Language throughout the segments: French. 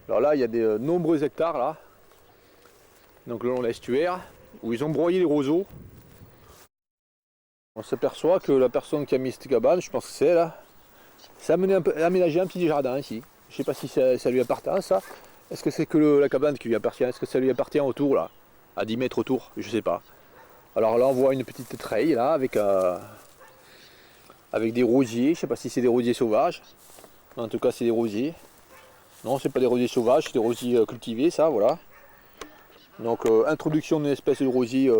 Alors là, il y a de nombreux hectares là, donc le long de l'estuaire, où ils ont broyé les roseaux. On s'aperçoit que la personne qui a mis cette cabane, je pense que c'est là, ça a aménagé un petit jardin ici. Je sais pas si ça lui appartient ça. Est-ce que c'est que la cabane qui lui appartient? Est-ce que ça lui appartient autour là? À 10 mètres autour? Je sais pas. Alors là on voit une petite treille là avec des rosiers. Je sais pas si c'est des rosiers sauvages. En tout cas c'est des rosiers. Non, c'est pas des rosiers sauvages, c'est des rosiers cultivés ça, voilà. Donc introduction d'une espèce de rosier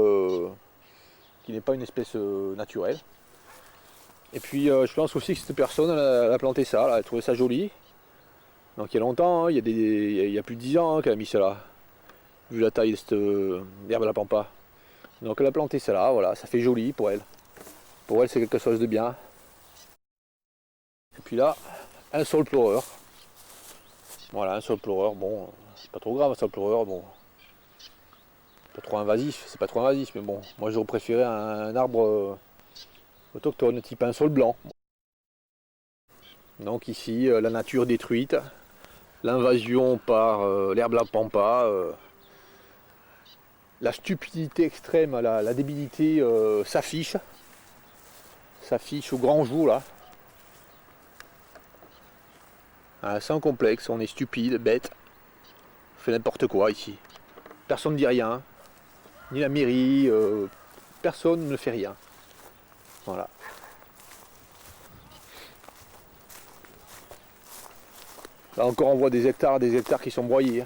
qui n'est pas une espèce naturelle. Et puis je pense aussi que cette personne elle a planté ça, elle a trouvé ça joli. Donc il y a longtemps, hein, il y a plus de 10 ans hein, qu'elle a mis ça là, vu la taille de cette herbe à la pampa. Donc elle a planté ça là, voilà, ça fait joli pour elle. Pour elle c'est quelque chose de bien. Et puis là, un saule pleureur. Voilà, un saule pleureur, bon, c'est pas trop grave un saule pleureur, bon. Pas trop invasif, c'est pas trop invasif, mais bon, moi j'aurais préféré un arbre autochtone, type un saule blanc. Donc ici, la nature détruite, l'invasion par l'herbe la pampa, la stupidité extrême, la débilité s'affiche au grand jour là. Sans complexe, on est stupide, bête, on fait n'importe quoi ici. Personne ne dit rien, ni la mairie, personne ne fait rien. Voilà. Là encore on voit des hectares qui sont broyés.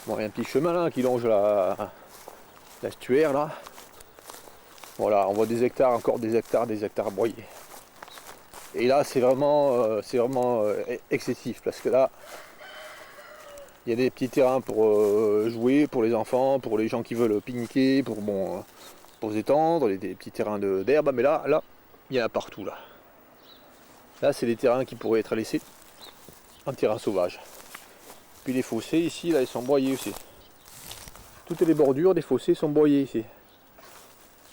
Bon, il y a un petit chemin là qui longe l'estuaire là. Voilà, on voit des hectares, encore des hectares broyés. Et là c'est vraiment excessif parce que là il y a des petits terrains pour jouer pour les enfants, pour les gens qui veulent pique-niquer, pour se détendre, des petits terrains d'herbe, mais là il y en a partout là. Là c'est des terrains qui pourraient être laissés en terrain sauvage. Puis les fossés ici là ils sont broyés aussi. Toutes les bordures des fossés sont broyées ici.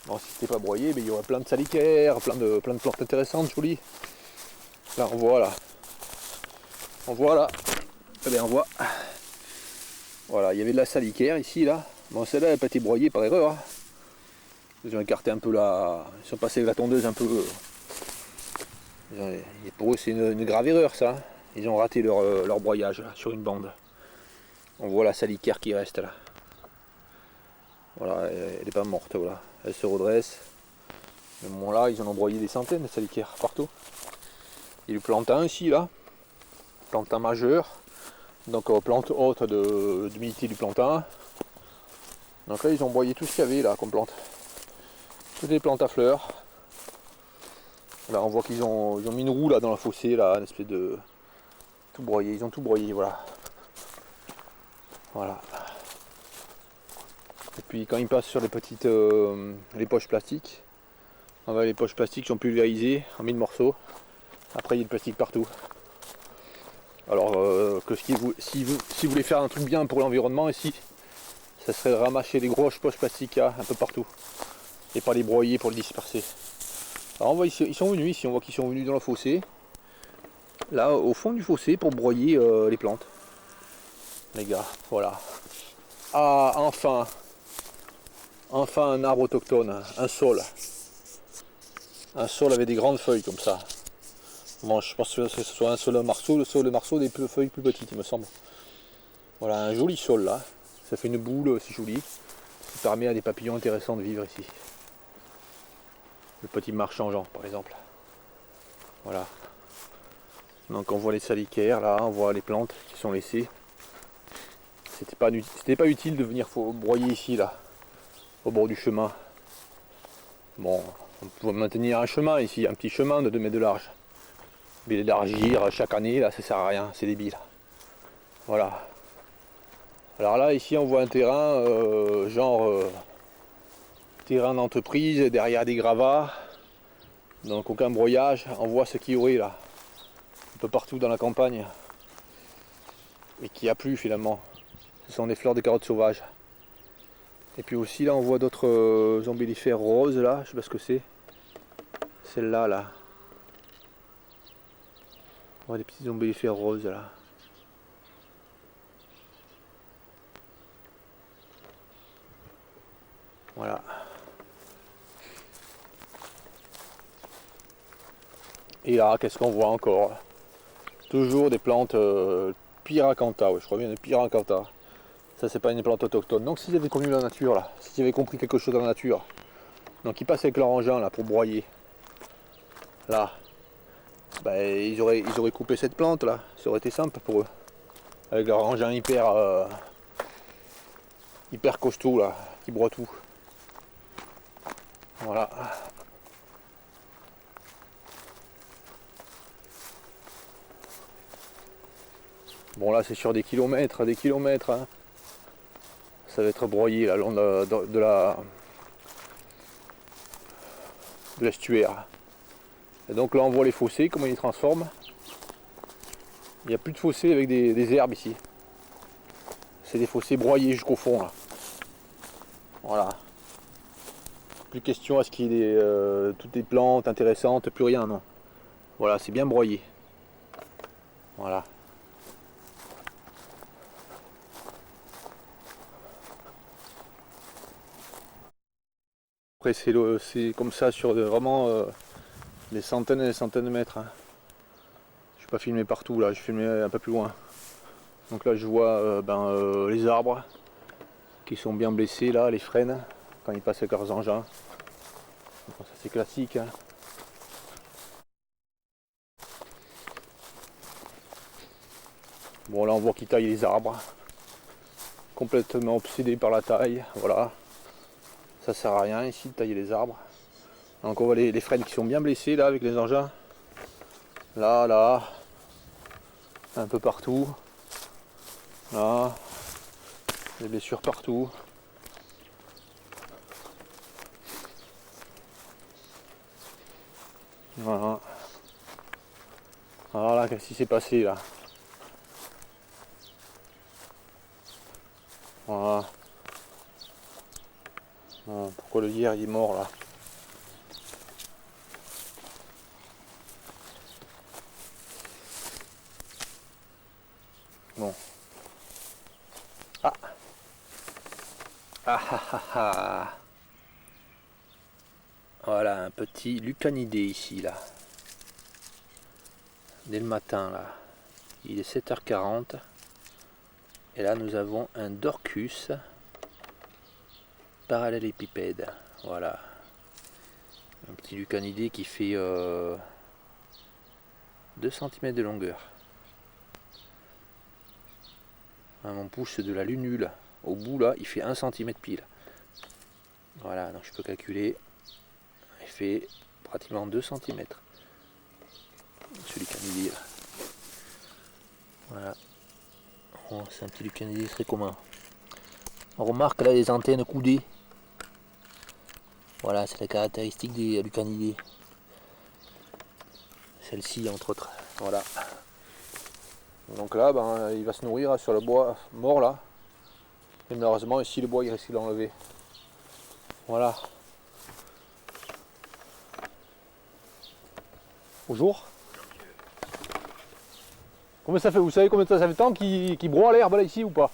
Bon, si c'était pas broyé, il y aurait plein de salicaires, plein de plantes intéressantes, jolies. Là on voit là. On voit là. Eh bien on voit. Voilà, il y avait de la salicaire ici là. Bon celle-là elle n'a pas été broyée par erreur. Hein. Ils ont écarté un peu la. Ils sont passés avec la tondeuse un peu. Pour eux c'est une grave erreur ça. Hein. Ils ont raté leur broyage là, sur une bande. On voit la salicaire qui reste là. Voilà, elle n'est pas morte, voilà. Elle se redresse. Mais bon là, ils en ont broyé des centaines de salicaires partout. Il y a le plantain ici là. Plantain majeur. Donc plante haute d'humidité du plantain. Donc là ils ont broyé tout ce qu'il y avait là comme plante. Toutes les plantes à fleurs. Là on voit qu'ils ont mis une roue là dans la fossé là, une espèce de. Tout broyé, ils ont tout broyé, voilà. Voilà. Et puis quand ils passent sur les petites les poches plastiques, les poches plastiques sont pulvérisées en mille morceaux. Après il y a du plastique partout. Alors si vous voulez faire un truc bien pour l'environnement ici, ça serait de ramasser des grosses poches plastiques là, un peu partout. Et pas les broyer pour les disperser. Alors on voit ils sont venus ici, on voit qu'ils sont venus dans le fossé. Là au fond du fossé pour broyer les plantes. Les gars, voilà. Ah enfin un arbre autochtone, un saule. Un saule avec des grandes feuilles comme ça. Bon, je pense que ce soit un saule marceau, le saule marceau des feuilles plus petites, il me semble. Voilà, un joli saule là. Ça fait une boule, c'est joli. Ça permet à des papillons intéressants de vivre ici. Le petit marchand Jean, par exemple. Voilà. Donc on voit les salicaires là, on voit les plantes qui sont laissées. C'était pas utile de venir broyer ici là, au bord du chemin. Bon, on peut maintenir un chemin ici, un petit chemin de 2 mètres de large. Mais l'élargir chaque année, là, ça sert à rien, c'est débile. Voilà. Alors là, ici, on voit un terrain, terrain d'entreprise, derrière des gravats. Donc aucun broyage, on voit ce qu'il y aurait là. Un peu partout dans la campagne. Et qui a plu finalement. Ce sont des fleurs de carottes sauvages. Et puis aussi là, on voit d'autres ombellifères roses là, je sais pas ce que c'est. Celle-là, là. On voit des petits ombellifères roses là. Voilà. Et là, qu'est-ce qu'on voit encore? Toujours des plantes Pyracantha, ouais, je crois bien des Pyracantha. Ça, c'est pas une plante autochtone. Donc s'ils avaient connu la nature là, s'ils avaient compris quelque chose dans la nature, donc ils passent avec leur engin là pour broyer. Là, ben, ils auraient coupé cette plante là, ça aurait été simple pour eux. Avec leur engin hyper costaud là, qui broie tout. Voilà. Bon là c'est sur des kilomètres, hein. Ça va être broyé là, le long de l'estuaire. Et donc là on voit les fossés, comment ils les transforment. Il n'y a plus de fossés avec des herbes ici. C'est des fossés broyés jusqu'au fond là. Voilà. Plus question à ce qu'il y ait toutes les plantes intéressantes, plus rien, non. Voilà, c'est bien broyé. Voilà. Après c'est comme ça sur vraiment des centaines et des centaines de mètres. Hein. Je n'ai pas filmé partout là, j'ai filmé un peu plus loin. Donc là je vois les arbres qui sont bien blessés là, les frênes, quand ils passent avec leurs engins. Bon, ça c'est classique. Hein. Bon là on voit qu'ils taillent les arbres. Complètement obsédé par la taille, voilà. Ça sert à rien ici de tailler les arbres. Donc on voit les frênes qui sont bien blessés là avec les engins. Là, un peu partout. Là, des blessures partout. Voilà. Alors là, qu'est-ce qui s'est passé là? Voilà. Bon, pourquoi le lierre il est mort là? Bon. Ah. Ah ah ah ah. Voilà un petit Lucanidé ici là. Dès le matin là. Il est 7h40. Et là nous avons un Dorcus parallélépipède. Voilà. Un petit Lucanidé qui fait 2 cm de longueur. Mon pouce de la lunule au bout là, il fait 1 cm pile. Voilà, donc je peux calculer. Il fait pratiquement 2 cm. Ce Lucanidé là. Voilà. Oh, c'est un petit Lucanidé très commun. On remarque là les antennes coudées. Voilà, c'est la caractéristique des Lucanidés. Celle-ci entre autres. Voilà. Donc là, il va se nourrir sur le bois mort là. Et malheureusement ici le bois il risque de l'enlever. Voilà. Bonjour. Combien ça fait? Vous savez combien ça fait de temps qu'il broie l'herbe là ici ou pas?